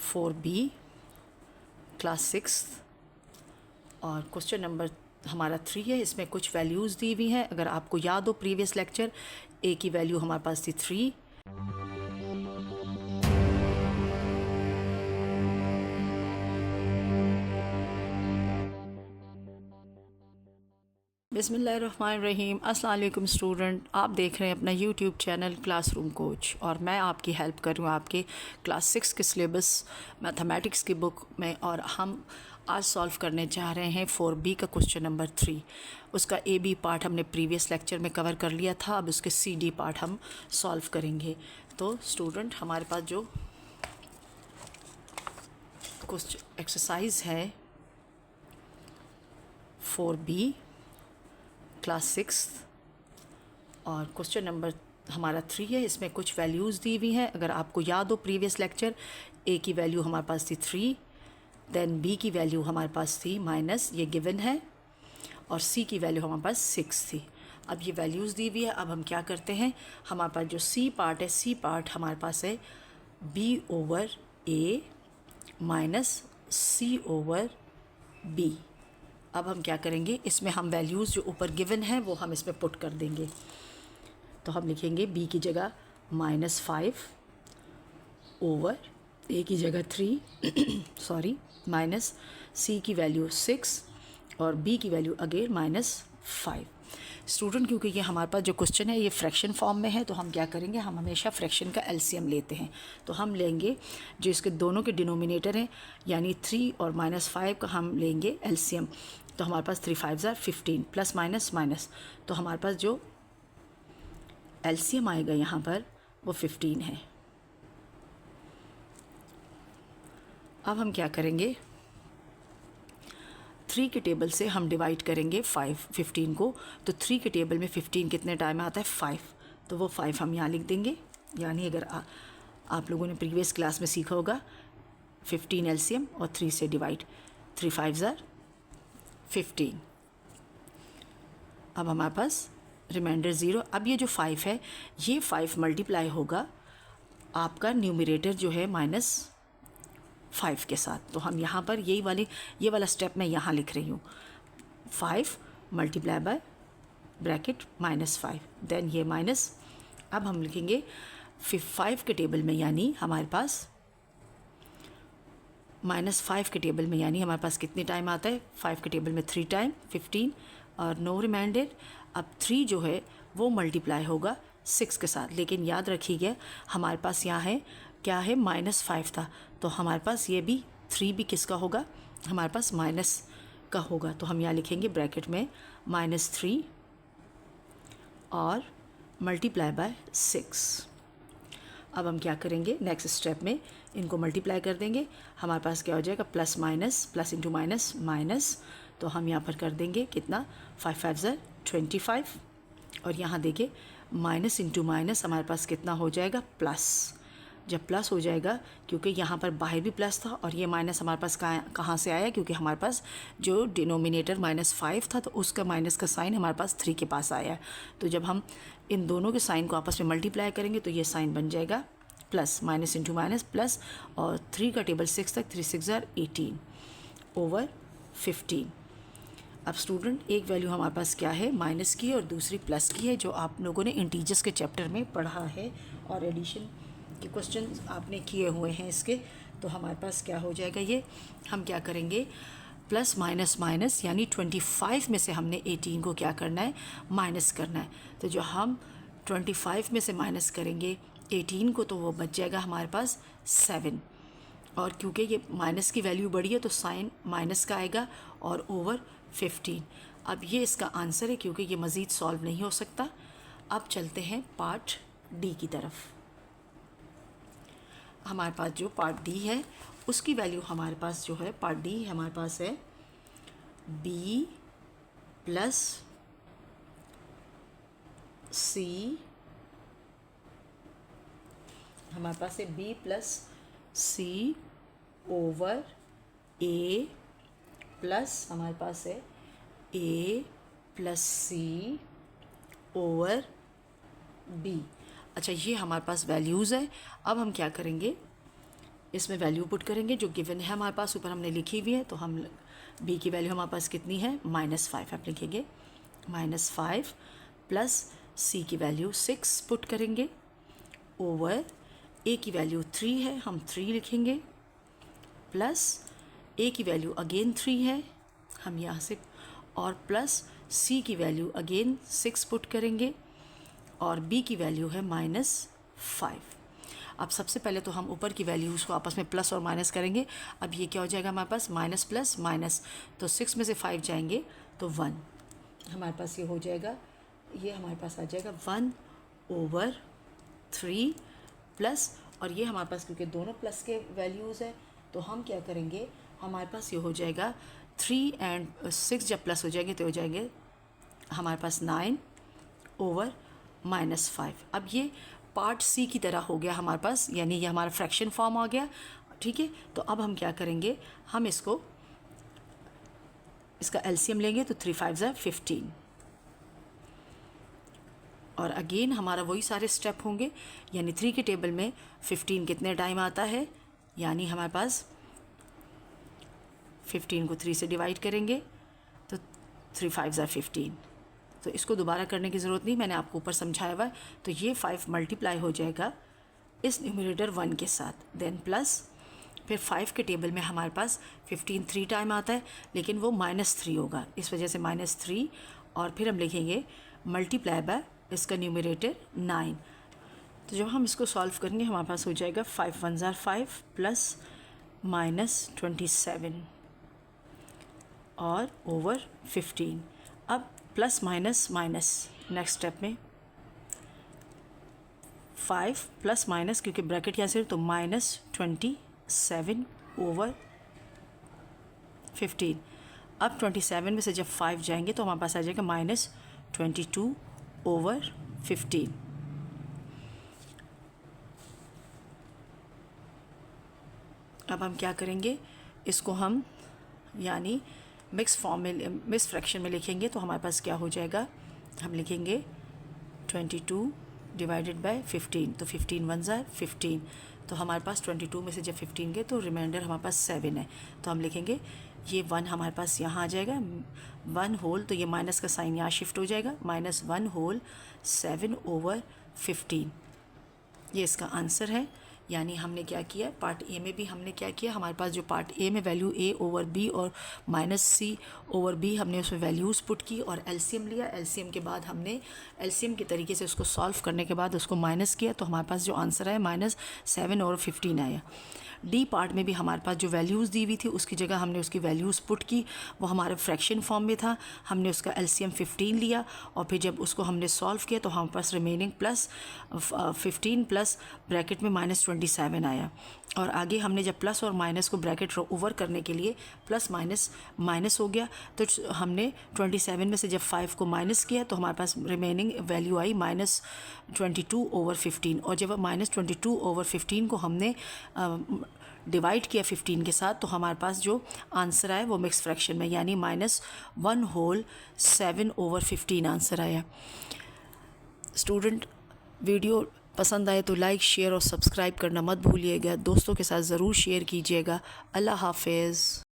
4B class 6 और question number हमारा 3 है। इसमें कुछ वैल्यूज़ दी हुई हैं। अगर आपको याद हो प्रीवियस लेक्चर, ए की वैल्यू हमारे पास थी 3, बिस्मिल्लाहिर्रहमानिर्रहीम। अस्सलाम वालेकुम स्टूडेंट, आप देख रहे हैं अपना यूट्यूब चैनल क्लासरूम कोच और मैं आपकी हेल्प कर रही हूँ आपके क्लास 6 के सिलेबस मैथमेटिक्स की बुक में। और हम आज सॉल्व करने जा रहे हैं 4B का क्वेश्चन नंबर 3। उसका AB पार्ट हमने प्रीवियस लेक्चर में कवर कर लिया था, अब उसके CD पार्ट हम सॉल्व करेंगे। तो स्टूडेंट हमारे पास जो क्वेश्चन एक्सरसाइज है 4B क्लास 6 और क्वेश्चन नंबर हमारा 3 है। इसमें कुछ वैल्यूज़ दी हुई हैं। अगर आपको याद हो प्रीवियस लेक्चर, ए की वैल्यू हमारे पास थी 3, देन बी की वैल्यू हमारे पास थी माइनस, ये गिवन है, और सी की वैल्यू हमारे पास 6 थी। अब ये वैल्यूज़ दी हुई है। अब हम क्या करते हैं, हमारे पास जो सी पार्ट है, सी पार्ट हमारे पास है बी ओवर ए माइनस सी ओवर बी। अब हम क्या करेंगे, इसमें हम वैल्यूज़ जो ऊपर गिवन है वो हम इसमें पुट कर देंगे। तो हम लिखेंगे b की जगह -5 ओवर a की जगह 3 सॉरी माइनस c की वैल्यू 6 और b की वैल्यू अगेन -5। स्टूडेंट क्योंकि ये हमारे पास जो क्वेश्चन है ये फ्रैक्शन फॉर्म में है, तो हम क्या करेंगे, हम हमेशा फ्रैक्शन का एलसीएम लेते हैं। तो हम लेंगे जो इसके दोनों के डिनोमिनेटर हैं, यानी 3 और -5 का हम लेंगे एलसीएम। तो हमारे पास 3 5 ज़ार 15 प्लस माइनस माइनस, तो हमारे पास जो एलसीएम आएगा यहाँ पर वो 15 है। अब हम क्या करेंगे, 3 के टेबल से हम डिवाइड करेंगे 15 को। तो 3 के टेबल में 15 कितने टाइम आता है 5, तो वो 5 हम यहाँ लिख देंगे। यानी अगर आप लोगों ने प्रीवियस क्लास में सीखा होगा 15 एलसीएम और 3 से डिवाइड, 3 5 ज़ार 15। अब हमारे पास रिमाइंडर 0। अब ये जो 5 है, ये 5 मल्टीप्लाई होगा आपका न्यूमरेटर जो है -5 के साथ। तो हम यहाँ पर ये वाला स्टेप मैं यहाँ लिख रही हूँ, 5 मल्टीप्लाई बाय ब्रैकेट -5, देन ये माइनस। अब हम लिखेंगे 5 के टेबल में, यानी हमारे पास -5 के टेबल में, यानी हमारे पास कितने टाइम आता है 5 के टेबल में 3 टाइम 15 और नो रिमाइंडर। अब 3 जो है वो मल्टीप्लाई होगा 6 के साथ, लेकिन याद रखिएगा हमारे पास यहाँ है क्या है -5 था, तो हमारे पास ये भी 3 भी किसका होगा, हमारे पास माइनस का होगा। तो हम यहाँ लिखेंगे ब्रैकेट में -3 और मल्टीप्लाई बाय 6। अब हम क्या करेंगे, नेक्स्ट स्टेप में इनको मल्टीप्लाई कर देंगे। हमारे पास क्या हो जाएगा, plus minus, plus into minus minus. तो हम यहाँ पर कर देंगे कितना, 5 5 ज़ार 25, और यहाँ देखिए माइनस इंटू माइनस हमारे पास कितना हो जाएगा, प्लस। जब प्लस हो जाएगा, क्योंकि यहाँ पर बाहर भी प्लस था और ये माइनस हमारे पास कहाँ से आया, क्योंकि हमारे पास जो डिनोमिनेटर -5 था तो उसका माइनस का साइन हमारे पास 3 के पास आया है। तो जब हम इन दोनों के साइन को आपस में मल्टीप्लाई करेंगे तो ये साइन बन जाएगा plus, minus into minus plus, और 3 का टेबल 6 तक, 3 6 ज़ार 18 ओवर 15। अब स्टूडेंट एक वैल्यू हमारे पास क्या है, माइनस की है और दूसरी प्लस की है, जो आप लोगों ने इंटीजर्स के चैप्टर में पढ़ा है और एडिशन के क्वेश्चन आपने किए हुए हैं इसके। तो हमारे पास क्या हो जाएगा, ये हम क्या करेंगे, प्लस माइनस माइनस, यानी 25 में से हमने 18 को क्या करना है, माइनस करना है। तो जो हम 25 में से माइनस करेंगे 18 को, तो वो बच जाएगा हमारे पास 7। और क्योंकि ये माइनस की वैल्यू बड़ी है तो साइन माइनस का आएगा और ओवर 15। अब ये इसका आंसर है, क्योंकि ये मज़ीद सॉल्व नहीं हो सकता। अब चलते हैं पार्ट डी की तरफ। हमारे पास जो पार्ट डी है उसकी वैल्यू हमारे पास जो है, पार्ट डी हमारे पास है b प्लस सी, हमारे पास है b plus C over a plus हमारे पास है a plus C over b। अच्छा, ये हमारे पास वैल्यूज़ है। अब हम क्या करेंगे, इसमें वैल्यू पुट करेंगे जो गिवन है हमारे पास, ऊपर हमने लिखी हुई है। तो हम b की वैल्यू हमारे पास कितनी है, -5 आप लिखेंगे, -5 प्लस c की वैल्यू 6 पुट करेंगे ओवर a की वैल्यू 3 है, हम 3 लिखेंगे, प्लस a की वैल्यू अगेन 3 है, हम यहाँ से, और प्लस c की वैल्यू अगेन 6 पुट करेंगे और b की वैल्यू है -5। अब सबसे पहले तो हम ऊपर की वैल्यूज़ को आपस में प्लस और माइनस करेंगे। अब ये क्या हो जाएगा हमारे पास, माइनस प्लस माइनस, तो 6 में से 5 जाएंगे तो 1 हमारे पास ये हो जाएगा, ये हमारे पास आ जाएगा 1/3 प्लस, और ये हमारे पास क्योंकि दोनों प्लस के वैल्यूज़ है तो हम क्या करेंगे, हमारे पास ये हो जाएगा 3 एंड 6 जब प्लस हो जाएंगे तो हो जाएंगे हमारे पास 9/-5। अब ये पार्ट सी की तरह हो गया हमारे पास, यानी ये हमारा फ्रैक्शन फॉर्म आ गया, ठीक है। तो अब हम क्या करेंगे, हम इसका एलसीएम लेंगे तो 3 5 ज़ा 15, और अगेन हमारा वही सारे स्टेप होंगे, यानी 3 के टेबल में 15 कितने टाइम आता है, यानी हमारे पास 15 को 3 से डिवाइड करेंगे तो 3 5 ज़ा 15। तो इसको दोबारा करने की ज़रूरत नहीं, मैंने आपको ऊपर समझाया हुआ है। तो ये 5 मल्टीप्लाई हो जाएगा इस न्यूमरेटर 1 के साथ, देन प्लस फिर 5 के टेबल में हमारे पास 15 3 टाइम आता है, लेकिन वो -3 होगा, इस वजह से -3, और फिर हम लिखेंगे मल्टीप्लाई बाय इसका न्यूमरेटर 9। तो जब हम इसको सॉल्व करेंगे हमारे पास हो जाएगा 5 1 ज़ा 5 प्लस -27 और ओवर 15। अब plus minus minus next step में 5 प्लस माइनस, क्योंकि ब्रैकेट यहाँ से, तो -27 ओवर 15। अब 27 में से जब 5 जाएंगे तो हमारे पास आ जाएगा -22 ओवर 15। अब हम क्या करेंगे, इसको हम यानी मिक्स फॉर्म में, मिक्स फ्रैक्शन में लिखेंगे तो हमारे पास क्या हो जाएगा, हम लिखेंगे 22 डिवाइडेड बाय 15, तो 15 1 ज़ा 15, तो हमारे पास 22 में से जब 15 गए तो रिमाइंडर हमारे पास 7 है, तो हम लिखेंगे ये 1 हमारे पास यहाँ आ जाएगा, 1 होल, तो ये माइनस का साइन यहाँ शिफ्ट हो जाएगा, -1 होल 7 ओवर 15, ये इसका आंसर है। यानी हमने क्या किया, पार्ट ए में भी हमने क्या किया, हमारे पास जो पार्ट ए में वैल्यू a ओवर b और -c ओवर b, हमने उसमें वैल्यूज़ पुट की और एलसीएम लिया। एलसीएम के बाद हमने एलसीएम के तरीके से उसको सॉल्व करने के बाद उसको माइनस किया, तो हमारे पास जो आंसर है -7 और 15 आया। डी पार्ट में भी हमारे पास जो वैल्यूज़ दी हुई थी उसकी जगह हमने उसकी वैल्यूज़ पुट की, वो हमारे फ्रैक्शन फॉर्म में था, हमने उसका एलसीएम 15 लिया और फिर जब उसको हमने सॉल्व किया तो हमारे पास रिमेनिंग प्लस 15 प्लस ब्रैकेट में -27 आया। और आगे हमने जब प्लस और माइनस को ब्रैकेट ओवर करने के लिए प्लस माइनस माइनस हो गया, तो हमने 27 में से जब 5 को माइनस किया तो हमारे पास रिमेनिंग वैल्यू आई -22 ओवर 15, और जब -22 ओवर 15 को हमने डिवाइड किया 15 के साथ तो हमारे पास जो आंसर आया वो मिक्स फ्रैक्शन में, यानी -1 होल 7 ओवर 15 आंसर आया। स्टूडेंट, वीडियो पसंद आए तो लाइक शेयर और सब्सक्राइब करना मत भूलिएगा, दोस्तों के साथ ज़रूर शेयर कीजिएगा। अल्लाह हाफिज़।